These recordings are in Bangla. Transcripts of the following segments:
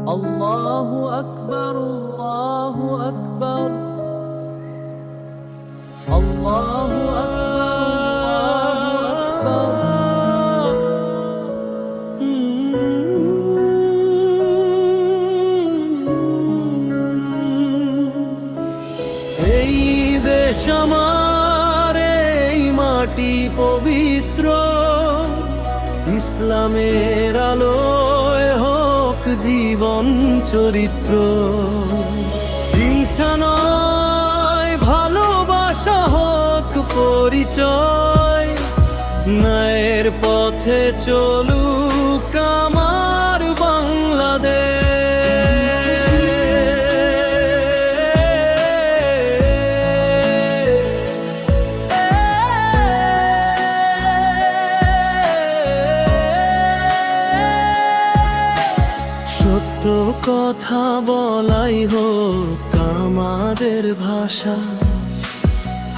আল্লাহু আকবার, আল্লাহু আকবার, আল্লাহু আকবার। এই দেশ আমার, এই মাটি পবিত্র, ইসলামের আলোয় হোক জীবন চরিত্র। হিংসা নয়, ভালোবাসা হোক পরিচয়, ন্যায়ের পথে চলুক আমার বাংলাদেশ। সত্য কথা বলাই হোক আমাদের ভাষা,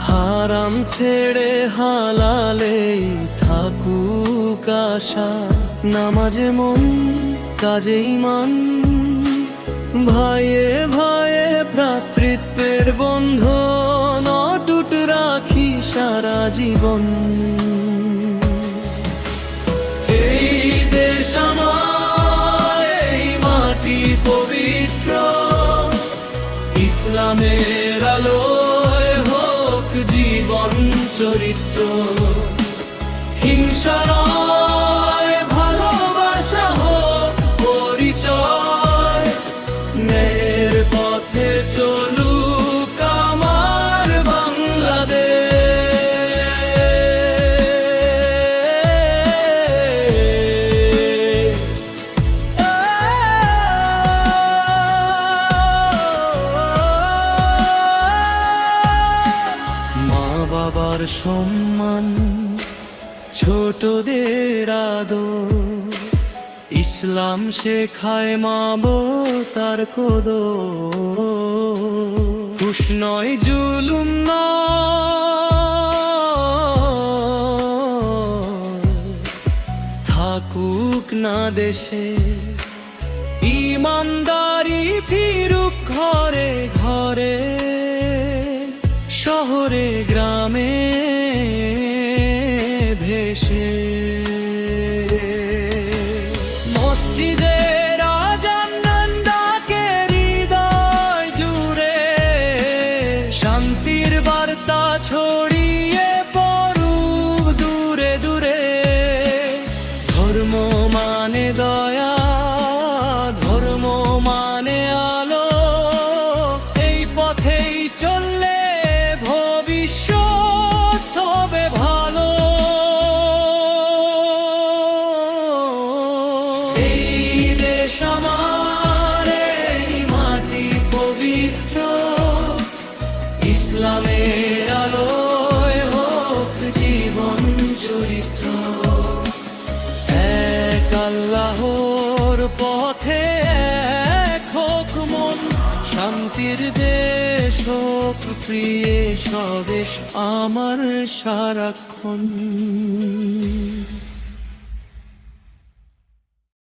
হারাম ছেড়ে হালালেই থাকুক আশা। নামাজে মন, কাজে ঈমান, ভাইয়ে ভাইয়ে ভ্রাতৃত্বের বন্ধন অটুট রাখি সারা জীবন। এই দেশ আমার, এই মাটি পবিত্র, ইসলামের আলোয় হোক জীবন চরিত্র। হিংসা নয়, ভালোবাসা হোক পরিচয়, ন্যায়ের পথে চলুক আমার বাংলাদেশ। মা বাবার সম্মান, ছোটদের আদর, ইসলাম শেখায় মানবতার কদর। ঘুষ নয়, জুলুম নয়, থাকুক না দেশে ঈমানদারি, ফিরুক ঘরে ঘরে, শহরে গ্রামে ভেসে। মসজিদের আযান ডাকে হৃদয় জুড়ে, শান্তির বার্তা ছড়িয়ে পড়ুক দূরে দূরে। ধর্ম মানে দয়া, ধর্ম মানে আলো, এই পথেই চললে ভবিষ্যৎ হবে ভালো। এই দেশ আমার, এই মাটি পবিত্র, ইসলামের আলোয় হোক জীবন চরিত্র। এক আল্লাহর পথে এক হোক মন, শান্তির দেশ হোক প্রিয় স্বদেশ আমার সারাক্ষণ।